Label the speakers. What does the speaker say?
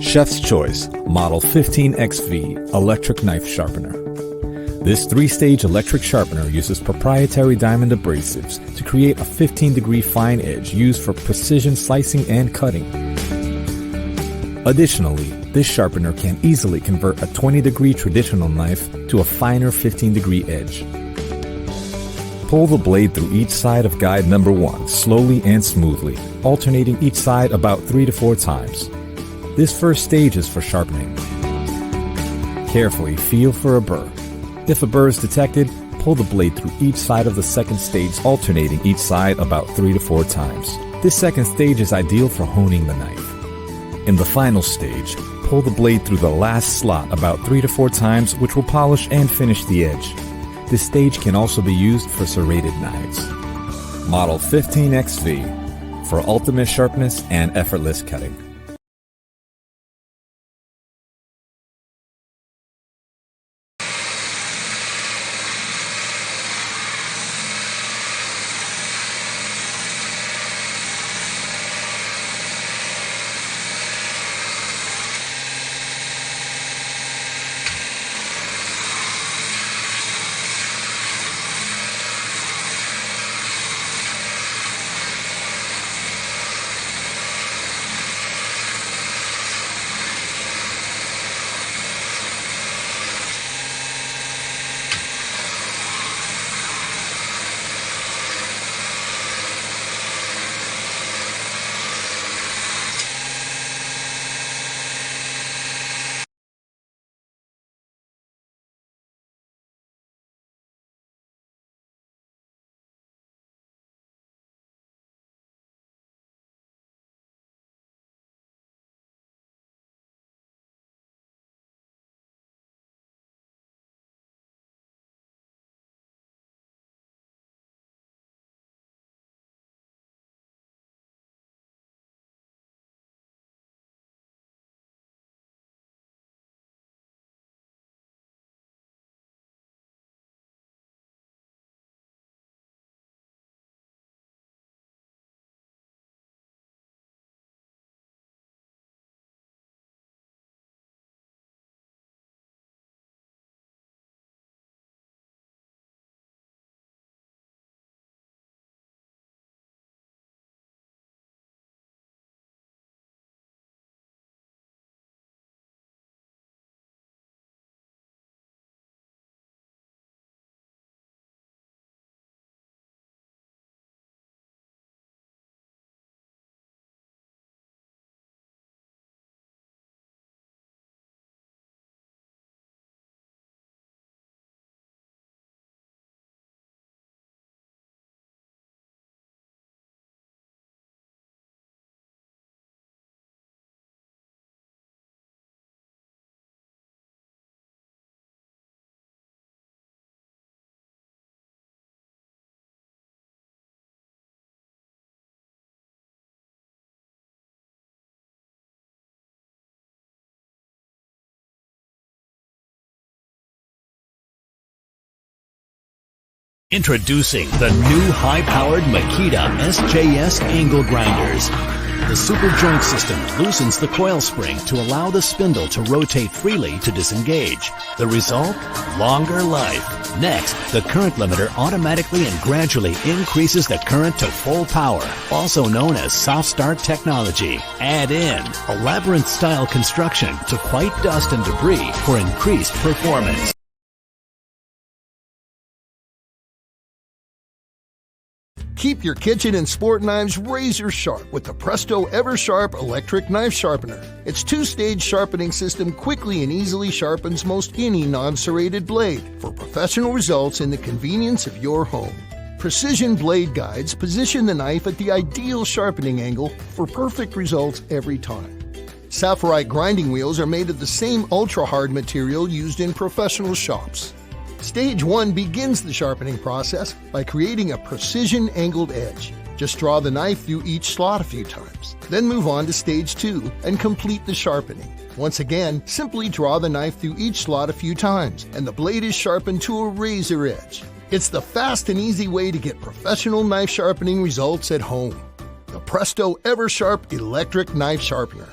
Speaker 1: Chef's Choice Model 15XV Electric Knife Sharpener. This 3-stage electric sharpener uses proprietary diamond abrasives to create a 15-degree fine edge used for precision slicing and cutting. Additionally, this sharpener can easily convert a 20-degree traditional knife to a finer 15-degree edge. Pull the blade through each side of guide number 1 slowly and smoothly, alternating each side about 3 to 4 times. This first stage is for sharpening. Carefully feel for a burr. If a burr is detected, pull the blade through each side of the second stage, alternating each side about 3 to 4 times. This second stage is ideal for honing the knife. In the final stage, pull the blade through the last slot about 3 to 4 times, which will polish and finish the edge. This stage can also be used for serrated knives. Model 15XV for ultimate sharpness and effortless cutting.
Speaker 2: Introducing the new high-powered Makita SJS angle grinders. The super joint system loosens the coil spring to allow the spindle to rotate freely to disengage. The result? Longer life. Next, the current limiter automatically and gradually increases the current to full power, also known as soft start technology. Add in a labyrinth-style construction to fight dust and debris for increased performance.
Speaker 3: Keep your kitchen and sport knives razor sharp with the Presto EverSharp electric knife sharpener. Its 2-stage sharpening system quickly and easily sharpens most any non-serrated blade for professional results in the convenience of your home. Precision blade guides position the knife at the ideal sharpening angle for perfect results every time. Sapphirite grinding wheels are made of the same ultra-hard material used in professional shops. Stage 1 begins the sharpening process by creating a precision angled edge. Just draw the knife through each slot a few times. Then move on to Stage 2 and complete the sharpening. Once again, simply draw the knife through each slot a few times, and the blade is sharpened to a razor edge. It's the fast and easy way to get professional knife sharpening results at home. The Presto EverSharp Electric Knife Sharpener.